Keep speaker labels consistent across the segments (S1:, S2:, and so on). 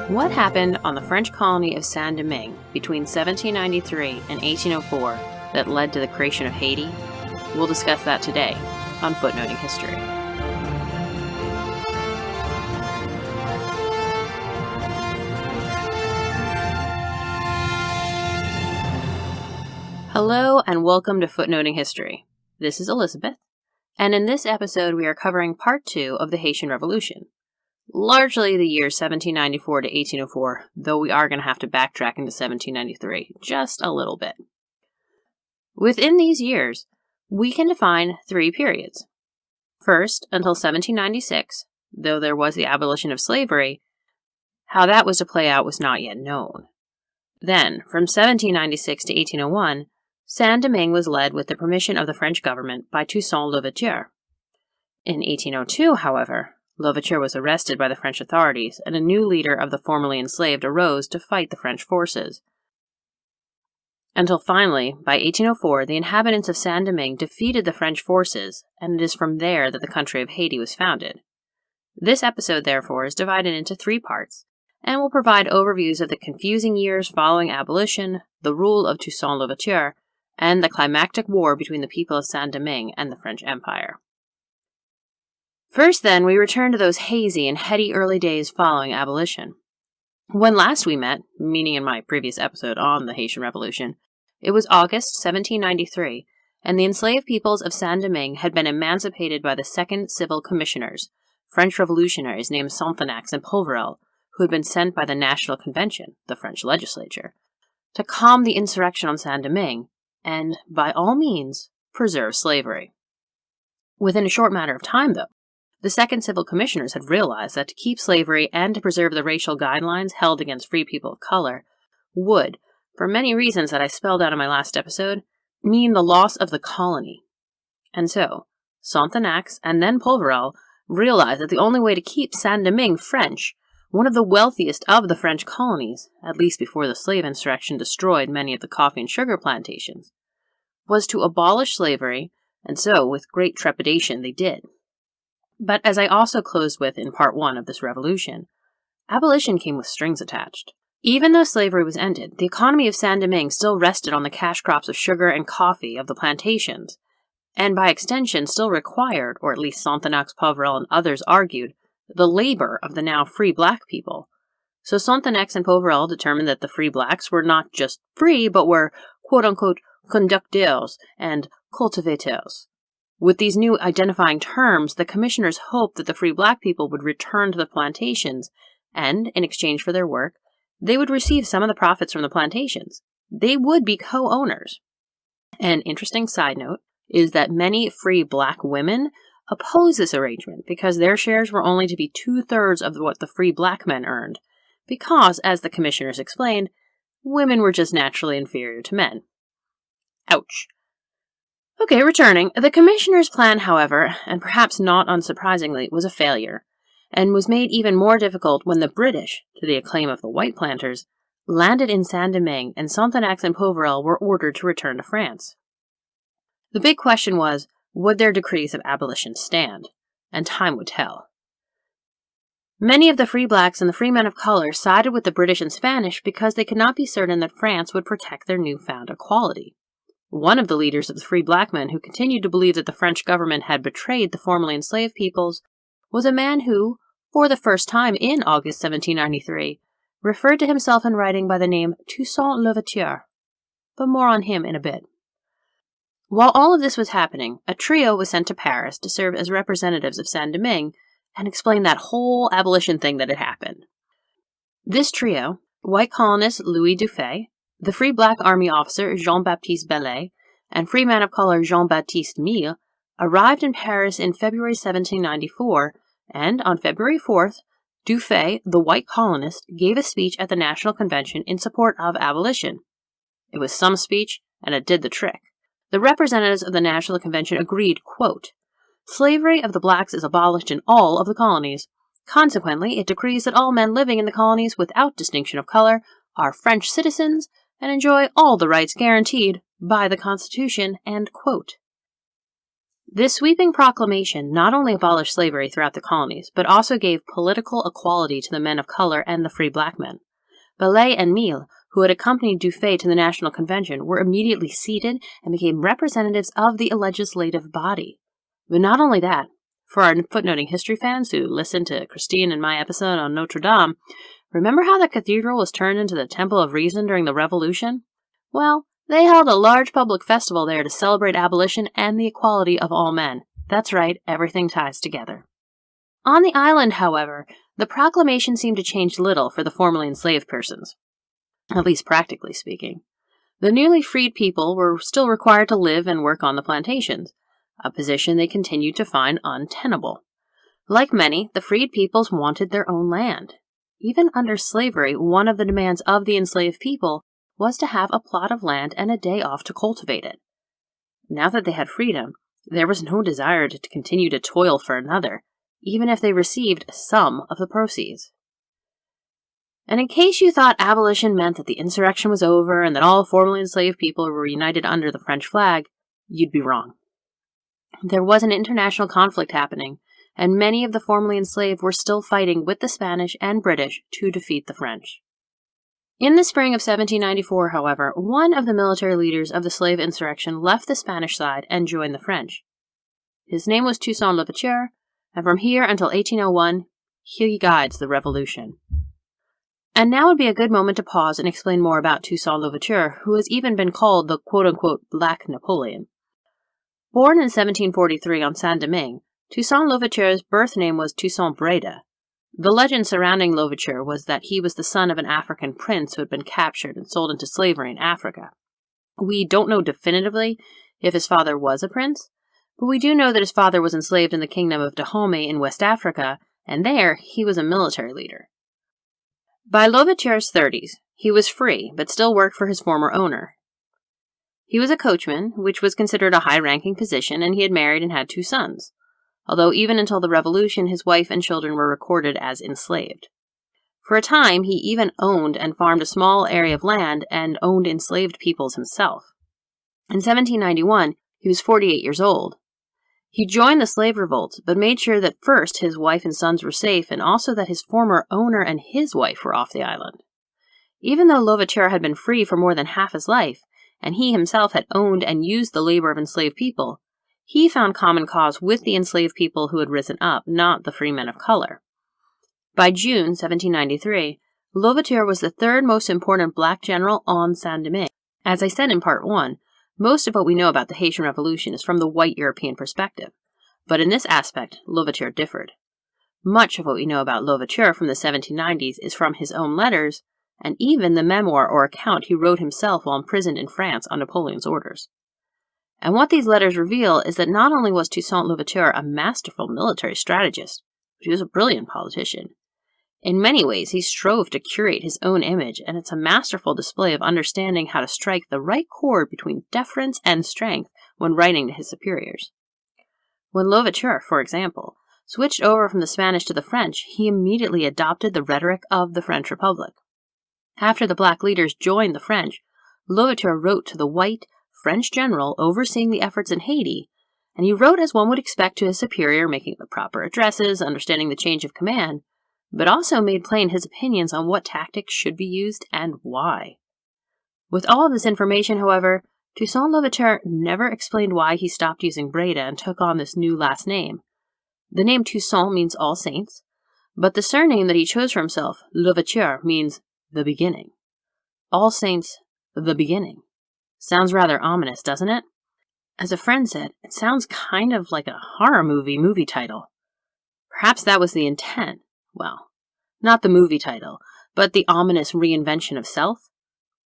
S1: What happened on the French colony of Saint-Domingue between 1793 and 1804 that led to the creation of Haiti? We'll discuss that today on Footnoting History. Hello and welcome to Footnoting History. This is Elizabeth, and in this episode we are covering part 2 of the Haitian Revolution. Largely the years 1794 to 1804, though we are going to have to backtrack into 1793 just a little bit. Within these years, we can define 3 periods. First, until 1796, though there was the abolition of slavery, how that was to play out was not yet known. Then, from 1796 to 1801, Saint-Domingue was led with the permission of the French government by Toussaint Louverture. In 1802, however, Louverture was arrested by the French authorities, and a new leader of the formerly enslaved arose to fight the French forces. Until finally, by 1804, the inhabitants of Saint-Domingue defeated the French forces, and it is from there that the country of Haiti was founded. This episode, therefore, is divided into 3 parts, and will provide overviews of the confusing years following abolition, the rule of Toussaint Louverture, and the climactic war between the people of Saint-Domingue and the French Empire. First, then, we return to those hazy and heady early days following abolition. When last we met, meaning in my previous episode on the Haitian Revolution, it was August 1793, and the enslaved peoples of Saint-Domingue had been emancipated by the Second Civil Commissioners, French revolutionaries named Sontenax and Poverel, who had been sent by the National Convention, the French legislature, to calm the insurrection on Saint-Domingue, and, by all means, preserve slavery. Within a short matter of time, though, the Second Civil Commissioners had realized that to keep slavery and to preserve the racial guidelines held against free people of color would, for many reasons that I spelled out in my last episode, mean the loss of the colony. And so, Sontenax and then Poverel realized that the only way to keep Saint-Domingue French, one of the wealthiest of the French colonies, at least before the slave insurrection destroyed many of the coffee and sugar plantations, was to abolish slavery, and so, with great trepidation, they did. But as I also closed with in part 1 of this revolution, abolition came with strings attached. Even though slavery was ended, the economy of Saint-Domingue still rested on the cash crops of sugar and coffee of the plantations, and by extension still required, or at least Sontenax, Poverel, and others argued, the labor of the now free black people. So Sontenax and Poverel determined that the free blacks were not just free, but were quote-unquote conducteurs and cultivateurs. With these new identifying terms, the commissioners hoped that the free black people would return to the plantations, and, in exchange for their work, they would receive some of the profits from the plantations. They would be co-owners. An interesting side note is that many free black women opposed this arrangement because their shares were only to be 2/3 of what the free black men earned, because, as the commissioners explained, women were just naturally inferior to men. Ouch. Okay, returning. The commissioners' plan, however, and perhaps not unsurprisingly, was a failure, and was made even more difficult when the British, to the acclaim of the white planters, landed in Saint-Domingue, and Sontenax and Poverel were ordered to return to France. The big question was, would their decrees of abolition stand? And time would tell. Many of the free blacks and the free men of color sided with the British and Spanish because they could not be certain that France would protect their newfound equality. One of the leaders of the free black men who continued to believe that the French government had betrayed the formerly enslaved peoples was a man who, for the first time in August 1793, referred to himself in writing by the name Toussaint Louverture. But more on him in a bit. While all of this was happening, a trio was sent to Paris to serve as representatives of Saint-Domingue and explain that whole abolition thing that had happened. This trio, white colonist Louis Dufay, the free black army officer Jean-Baptiste Bellet, and free man of color Jean-Baptiste Mille, arrived in Paris in February 1794, and on February 4th, Dufay, the white colonist, gave a speech at the National Convention in support of abolition. It was some speech, and it did the trick. The representatives of the National Convention agreed, quote, "Slavery of the blacks is abolished in all of the colonies. Consequently, it decrees that all men living in the colonies without distinction of color are French citizens and enjoy all the rights guaranteed by the Constitution," end quote. This sweeping proclamation not only abolished slavery throughout the colonies, but also gave political equality to the men of color and the free black men. Ballet and Mille, who had accompanied Dufay to the National Convention, were immediately seated and became representatives of the legislative body. But not only that, for our footnoting history fans who listened to Christine and my episode on Notre Dame, remember how the cathedral was turned into the Temple of Reason during the Revolution? Well, they held a large public festival there to celebrate abolition and the equality of all men. That's right, everything ties together. On the island, however, the proclamation seemed to change little for the formerly enslaved persons, at least practically speaking. The newly freed people were still required to live and work on the plantations, a position they continued to find untenable. Like many, the freed peoples wanted their own land. Even under slavery, one of the demands of the enslaved people was to have a plot of land and a day off to cultivate it. Now that they had freedom, there was no desire to continue to toil for another, even if they received some of the proceeds. And in case you thought abolition meant that the insurrection was over and that all formerly enslaved people were united under the French flag, you'd be wrong. There was an international conflict happening, and many of the formerly enslaved were still fighting with the Spanish and British to defeat the French. In the spring of 1794, however, one of the military leaders of the slave insurrection left the Spanish side and joined the French. His name was Toussaint Louverture, and from here until 1801, he guides the revolution. And now would be a good moment to pause and explain more about Toussaint Louverture, who has even been called the quote-unquote Black Napoleon. Born in 1743 on Saint-Domingue, Toussaint Louverture's birth name was Toussaint Breda. The legend surrounding Louverture was that he was the son of an African prince who had been captured and sold into slavery in Africa. We don't know definitively if his father was a prince, but we do know that his father was enslaved in the kingdom of Dahomey in West Africa, and there he was a military leader. By Louverture's 30s, he was free, but still worked for his former owner. He was a coachman, which was considered a high-ranking position, and he had married and had 2 sons. Although even until the Revolution, his wife and children were recorded as enslaved. For a time, he even owned and farmed a small area of land and owned enslaved peoples himself. In 1791, he was 48 years old. He joined the slave revolt, but made sure that first his wife and sons were safe, and also that his former owner and his wife were off the island. Even though Louverture had been free for more than half his life, and he himself had owned and used the labor of enslaved people, he found common cause with the enslaved people who had risen up, not the free men of color. By June 1793, Louverture was the 3rd most important black general on Saint-Domingue. As I said in Part 1, most of what we know about the Haitian Revolution is from the white European perspective, but in this aspect, Louverture differed. Much of what we know about Louverture from the 1790s is from his own letters, and even the memoir or account he wrote himself while imprisoned in France on Napoleon's orders. And what these letters reveal is that not only was Toussaint Louverture a masterful military strategist, but he was a brilliant politician. In many ways, he strove to curate his own image, and it's a masterful display of understanding how to strike the right chord between deference and strength when writing to his superiors. When Louverture, for example, switched over from the Spanish to the French, he immediately adopted the rhetoric of the French Republic. After the black leaders joined the French, Louverture wrote to the white French general overseeing the efforts in Haiti, and he wrote as one would expect to his superior, making the proper addresses, understanding the change of command, but also made plain his opinions on what tactics should be used and why. With all of this information, however, Toussaint Louverture never explained why he stopped using Breda and took on this new last name. The name Toussaint means all saints, but the surname that he chose for himself, Louverture, means the beginning. All Saints, the beginning. Sounds rather ominous, doesn't it? As a friend said, it sounds kind of like a horror movie title. Perhaps that was the intent. Well, not the movie title, but the ominous reinvention of self.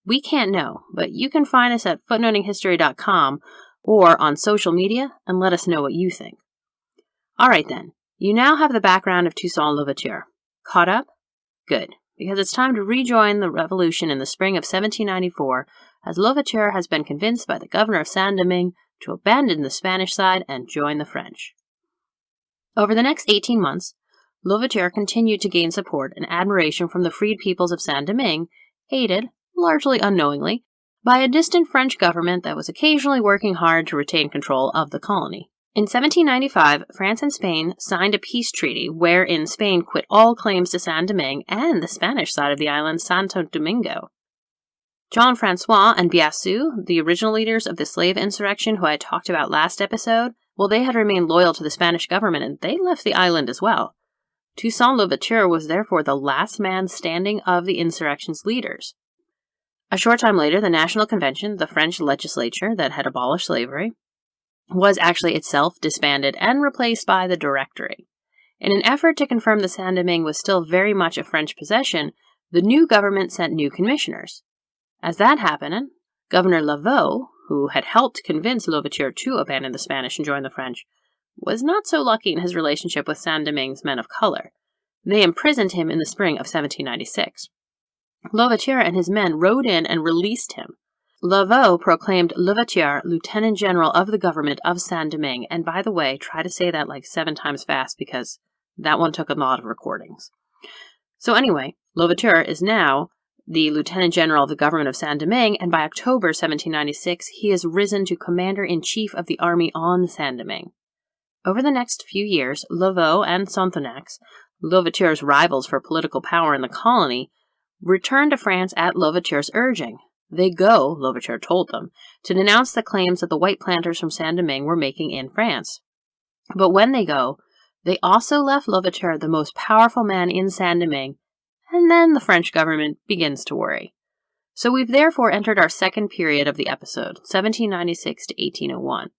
S1: We can't know, but you can find us at footnotinghistory.com or on social media and let us know what you think. Alright then, you now have the background of Toussaint Louverture. Caught up? Good, because it's time to rejoin the revolution in the spring of 1794, as Louverture has been convinced by the governor of Saint-Domingue to abandon the Spanish side and join the French. Over the next 18 months, Louverture continued to gain support and admiration from the freed peoples of Saint-Domingue, aided, largely unknowingly, by a distant French government that was occasionally working hard to retain control of the colony. In 1795, France and Spain signed a peace treaty wherein Spain quit all claims to Saint-Domingue and the Spanish side of the island, Santo-Domingo. Jean-Francois and Biassou, the original leaders of the slave insurrection who I talked about last episode, well, they had remained loyal to the Spanish government and they left the island as well. Toussaint Louverture was therefore the last man standing of the insurrection's leaders. A short time later, the National Convention, the French legislature that had abolished slavery, was actually itself disbanded and replaced by the Directory. In an effort to confirm that Saint-Domingue was still very much a French possession, the new government sent new commissioners. As that happened, Governor Laveau, who had helped convince Louverture to abandon the Spanish and join the French, was not so lucky in his relationship with Saint-Domingue's men of color. They imprisoned him in the spring of 1796. Louverture and his men rode in and released him. Laveau proclaimed Louverture Lieutenant General of the government of Saint-Domingue, and by the way, try to say that like 7 times fast because that one took a lot of recordings. So anyway, Louverture is now the Lieutenant General of the government of Saint-Domingue, and by October 1796, he has risen to Commander-in-Chief of the army on Saint-Domingue. Over the next few years, Laveau and Sonthonax, Louverture's rivals for political power in the colony, returned to France at Louverture's urging. They go, Louverture told them, to denounce the claims that the white planters from Saint-Domingue were making in France. But when they go, they also left Louverture the most powerful man in Saint-Domingue, and then the French government begins to worry. So we've therefore entered our second period of the episode, 1796 to 1801.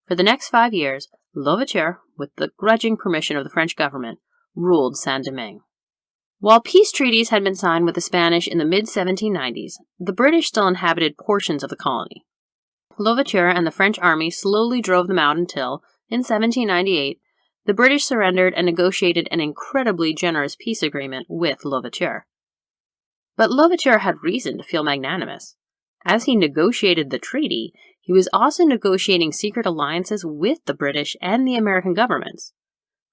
S1: For the next 5 years, Louverture, with the grudging permission of the French government, ruled Saint-Domingue. While peace treaties had been signed with the Spanish in the mid-1790s, the British still inhabited portions of the colony. Louverture and the French army slowly drove them out until, in 1798, the British surrendered and negotiated an incredibly generous peace agreement with Louverture. But Louverture had reason to feel magnanimous. As he negotiated the treaty, he was also negotiating secret alliances with the British and the American governments.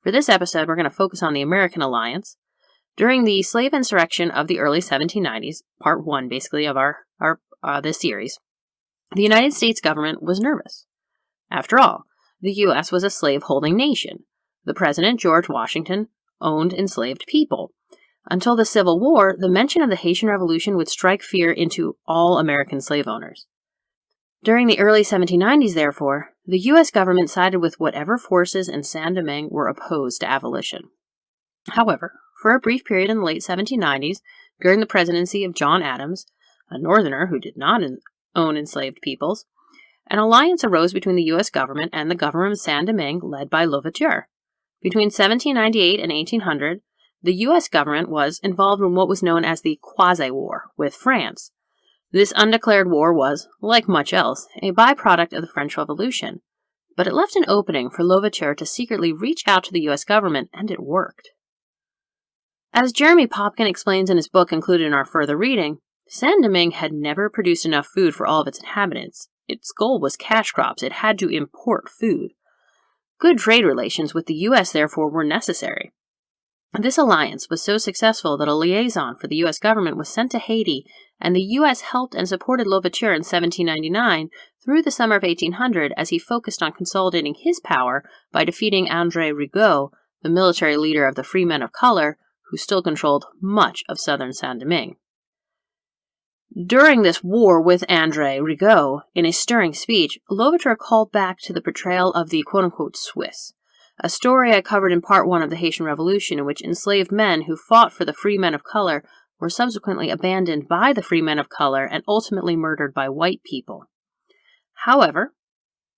S1: For this episode, we're going to focus on the American alliance. During the slave insurrection of the early 1790s, part 1 basically of this series, the United States government was nervous. After all, the U.S. was a slave-holding nation. The President, George Washington, owned enslaved people. Until the Civil War, the mention of the Haitian Revolution would strike fear into all American slave owners. During the early 1790s, therefore, the U.S. government sided with whatever forces in Saint-Domingue were opposed to abolition. However, for a brief period in the late 1790s, during the presidency of John Adams, a Northerner who did not own enslaved peoples, an alliance arose between the U.S. government and the government of Saint-Domingue led by Louverture. Between 1798 and 1800, the U.S. government was involved in what was known as the Quasi-War with France. This undeclared war was, like much else, a byproduct of the French Revolution, but it left an opening for Louverture to secretly reach out to the U.S. government, and it worked. As Jeremy Popkin explains in his book included in our further reading, Saint-Domingue had never produced enough food for all of its inhabitants. Its goal was cash crops. It had to import food. Good trade relations with the U.S., therefore, were necessary. This alliance was so successful that a liaison for the U.S. government was sent to Haiti, and the U.S. helped and supported Louverture in 1799 through the summer of 1800 as he focused on consolidating his power by defeating André Rigaud, the military leader of the free men of color, who still controlled much of southern Saint-Domingue. During this war with André Rigaud, in a stirring speech, Louverture called back to the portrayal of the quote-unquote Swiss, a story I covered in part 1 of the Haitian Revolution, in which enslaved men who fought for the free men of color were subsequently abandoned by the free men of color and ultimately murdered by white people. However,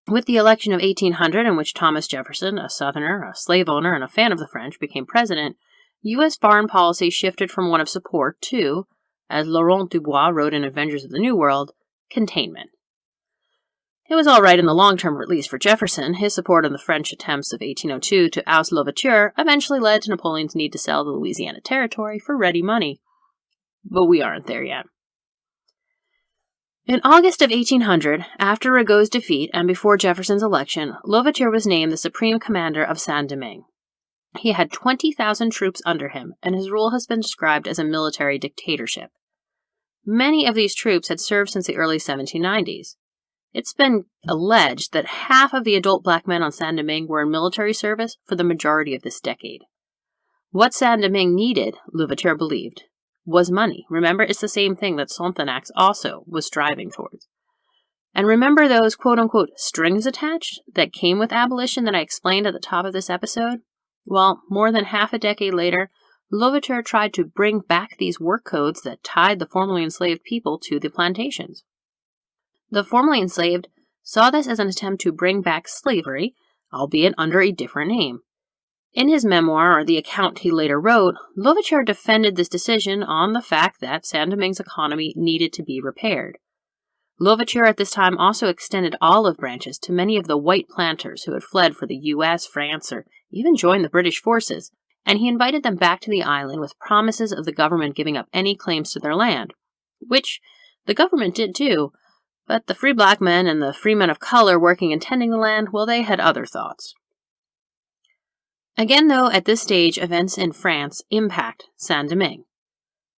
S1: with the election of 1800, in which Thomas Jefferson, a Southerner, a slave owner, and a fan of the French, became president, U.S. foreign policy shifted from one of support to, as Laurent Dubois wrote in Avengers of the New World, containment. It was all right in the long term, at least for Jefferson. His support of the French attempts of 1802 to oust Louverture eventually led to Napoleon's need to sell the Louisiana Territory for ready money. But we aren't there yet. In August of 1800, after Rigaud's defeat and before Jefferson's election, Louverture was named the supreme commander of Saint-Domingue. He had 20,000 troops under him, and his rule has been described as a military dictatorship. Many of these troops had served since the early 1790s. It's been alleged that half of the adult black men on Saint-Domingue were in military service for the majority of this decade. What Saint-Domingue needed, Louverture believed, was money. Remember, it's the same thing that Frontenac also was striving towards. And remember those quote-unquote strings attached that came with abolition that I explained at the top of this episode? Well, more than half a decade later, Louverture tried to bring back these work codes that tied the formerly enslaved people to the plantations. The formerly enslaved saw this as an attempt to bring back slavery, albeit under a different name. In his memoir, or the account he later wrote, Louverture defended this decision on the fact that Saint-Domingue's economy needed to be repaired. Louverture at this time also extended olive branches to many of the white planters who had fled for the U.S., France, or even joined the British forces, and he invited them back to the island with promises of the government giving up any claims to their land, which the government did too, but the free black men and the free men of color working and tending the land, well, they had other thoughts. Again, though, at this stage, events in France impact Saint-Domingue.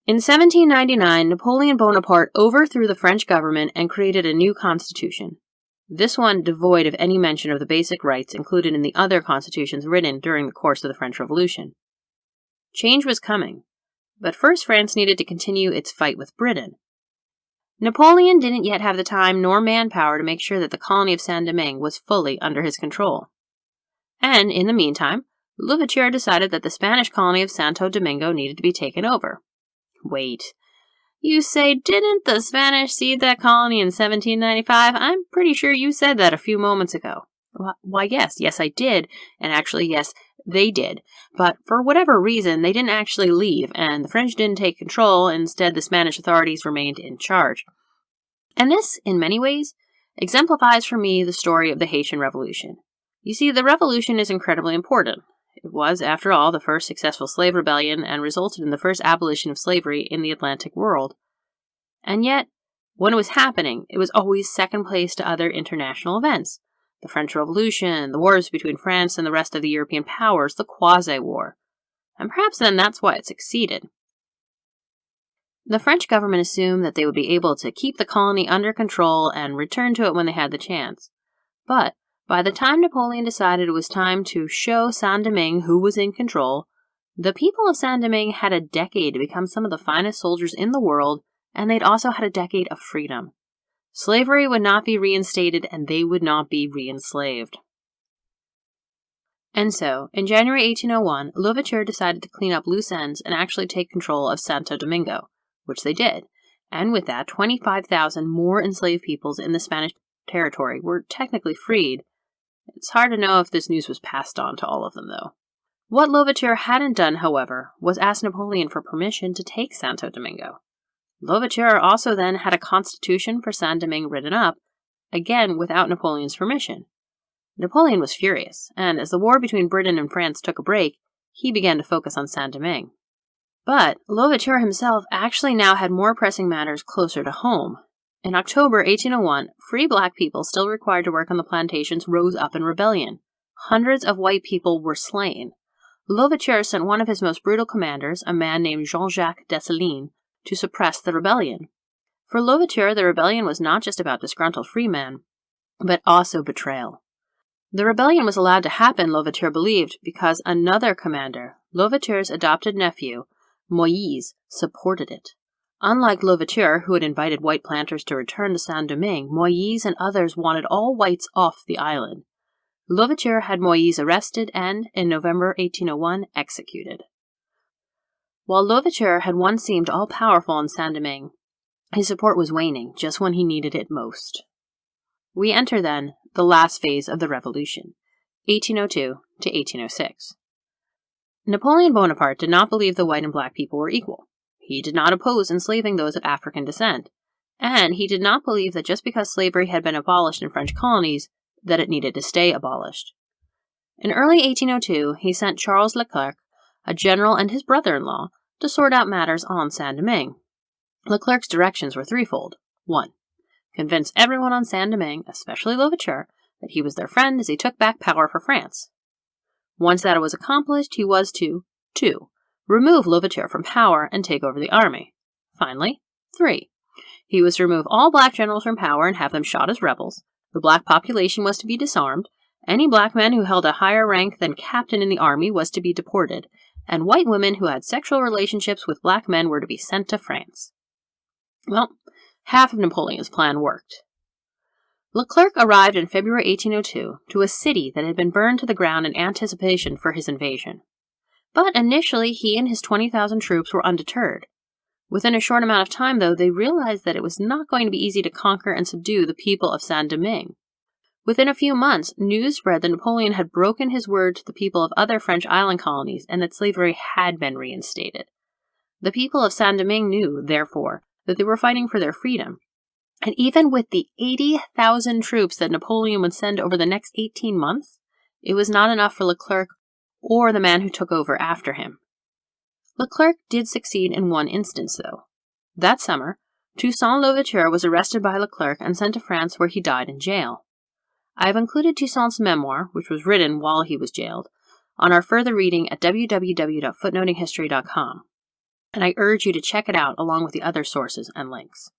S1: In 1799, Napoleon Bonaparte overthrew the French government and created a new constitution. This one devoid of any mention of the basic rights included in the other constitutions written during the course of the French Revolution. Change was coming, but first France needed to continue its fight with Britain. Napoleon didn't yet have the time nor manpower to make sure that the colony of Saint-Domingue was fully under his control. And, in the meantime, Louverture decided that the Spanish colony of Santo Domingo needed to be taken over. Wait, you say, didn't the Spanish cede that colony in 1795? I'm pretty sure you said that a few moments ago. Why, yes, I did, and actually, yes, they did. But for whatever reason, they didn't actually leave, and the French didn't take control. Instead, the Spanish authorities remained in charge. And this, in many ways, exemplifies for me the story of the Haitian Revolution. You see, the revolution is incredibly important. It was, after all, the first successful slave rebellion and resulted in the first abolition of slavery in the Atlantic world. And yet, when it was happening, it was always second place to other international events. The French Revolution, the wars between France and the rest of the European powers, the Quasi-War. And perhaps then that's why it succeeded. The French government assumed that they would be able to keep the colony under control and return to it when they had the chance. But by the time Napoleon decided it was time to show Saint-Domingue who was in control, the people of Saint-Domingue had a decade to become some of the finest soldiers in the world, and they'd also had a decade of freedom. Slavery would not be reinstated, and they would not be re-enslaved. And so, in January 1801, Louverture decided to clean up loose ends and actually take control of Santo Domingo, which they did, and with that, 25,000 more enslaved peoples in the Spanish territory were technically freed. It's hard to know if this news was passed on to all of them, though. What Louverture hadn't done, however, was ask Napoleon for permission to take Santo Domingo. Louverture also then had a constitution for Saint-Domingue written up, again without Napoleon's permission. Napoleon was furious, and as the war between Britain and France took a break, he began to focus on Saint-Domingue. But Louverture himself actually now had more pressing matters closer to home. In October 1801, free black people still required to work on the plantations rose up in rebellion. Hundreds of white people were slain. Louverture sent one of his most brutal commanders, a man named Jean-Jacques Dessalines, to suppress the rebellion. For Louverture, the rebellion was not just about disgruntled freemen, but also betrayal. The rebellion was allowed to happen, Louverture believed, because another commander, Louverture's adopted nephew, Moïse, supported it. Unlike Louverture, who had invited white planters to return to Saint-Domingue, Moïse and others wanted all whites off the island. Louverture had Moïse arrested and, in November 1801, executed. While Louverture had once seemed all-powerful in Saint-Domingue, his support was waning just when he needed it most. We enter, then, the last phase of the Revolution, 1802 to 1806. Napoleon Bonaparte did not believe the white and black people were equal. He did not oppose enslaving those of African descent, and he did not believe that just because slavery had been abolished in French colonies, that it needed to stay abolished. In early 1802, he sent Charles Leclerc, a general and his brother-in-law, to sort out matters on Saint-Domingue. Leclerc's directions were threefold. 1. Convince everyone on Saint-Domingue, especially Louverture, that he was their friend as he took back power for France. Once that was accomplished, he was to 2. Remove Louverture from power and take over the army. Finally, 3. He was to remove all black generals from power and have them shot as rebels. The black population was to be disarmed. Any black men who held a higher rank than captain in the army was to be deported, and white women who had sexual relationships with black men were to be sent to France. Well, half of Napoleon's plan worked. Leclerc arrived in February 1802 to a city that had been burned to the ground in anticipation for his invasion. But initially, he and his 20,000 troops were undeterred. Within a short amount of time, though, they realized that it was not going to be easy to conquer and subdue the people of Saint-Domingue. Within a few months, news spread that Napoleon had broken his word to the people of other French island colonies and that slavery had been reinstated. The people of Saint-Domingue knew, therefore, that they were fighting for their freedom. And even with the 80,000 troops that Napoleon would send over the next 18 months, it was not enough for Leclerc or the man who took over after him. Leclerc did succeed in one instance, though. That summer, Toussaint Louverture was arrested by Leclerc and sent to France, where he died in jail. I have included Toussaint's memoir, which was written while he was jailed, on our further reading at www.footnotinghistory.com, and I urge you to check it out along with the other sources and links.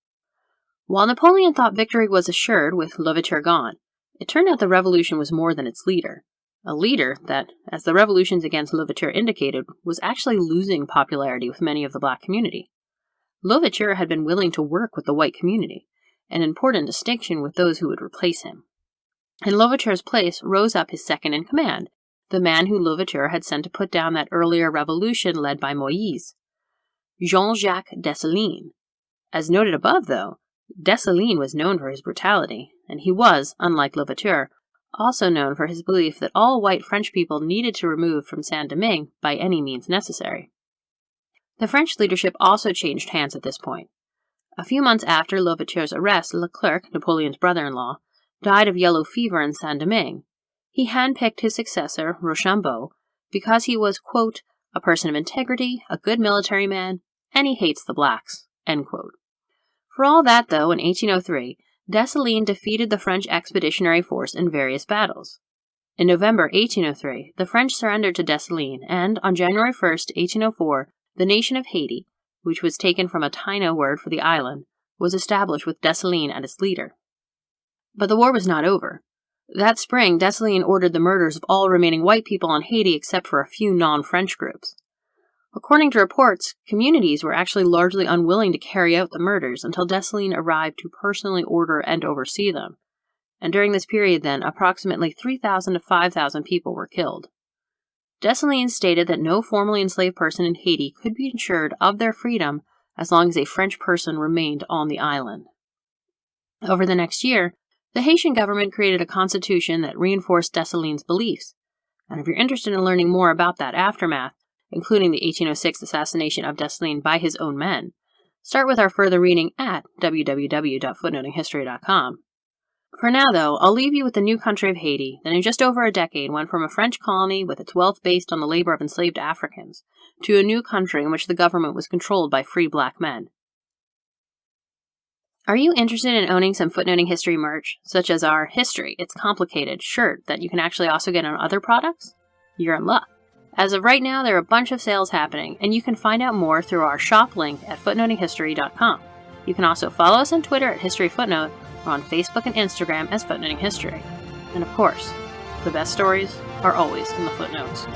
S1: While Napoleon thought victory was assured with Louverture gone, it turned out the revolution was more than its leader. A leader that, as the revolutions against Louverture indicated, was actually losing popularity with many of the black community. Louverture had been willing to work with the white community, an important distinction with those who would replace him. In Louverture's place rose up his second-in-command, the man who Louverture had sent to put down that earlier revolution led by Moïse, Jean-Jacques Dessalines. As noted above, though, Dessalines was known for his brutality, and he was, unlike Louverture, also known for his belief that all white French people needed to remove from Saint-Domingue by any means necessary. The French leadership also changed hands at this point. A few months after Louverture's arrest, Leclerc, Napoleon's brother-in-law, died of yellow fever in Saint-Domingue. He handpicked his successor, Rochambeau, because he was, quote, a person of integrity, a good military man, and he hates the blacks, end quote. For all that, though, in 1803, Dessalines defeated the French expeditionary force in various battles. In November 1803, the French surrendered to Dessalines, and on January 1, 1804, the nation of Haiti, which was taken from a Taino word for the island, was established with Dessalines as its leader. But the war was not over. That spring, Dessalines ordered the murders of all remaining white people on Haiti except for a few non-French groups. According to reports, communities were actually largely unwilling to carry out the murders until Dessalines arrived to personally order and oversee them. And during this period, then, approximately 3,000 to 5,000 people were killed. Dessalines stated that no formerly enslaved person in Haiti could be ensured of their freedom as long as a French person remained on the island. Over the next year, the Haitian government created a constitution that reinforced Dessalines' beliefs. And if you're interested in learning more about that aftermath, including the 1806 assassination of Dessalines by his own men, start with our further reading at www.footnotinghistory.com. For now, though, I'll leave you with the new country of Haiti that in just over a decade went from a French colony with its wealth based on the labor of enslaved Africans to a new country in which the government was controlled by free black men. Are you interested in owning some Footnoting History merch, such as our History, It's Complicated shirt that you can actually also get on other products? You're in luck. As of right now, there are a bunch of sales happening, and you can find out more through our shop link at footnotinghistory.com. You can also follow us on Twitter at History Footnote or on Facebook and Instagram as Footnoting History. And of course, the best stories are always in the footnotes.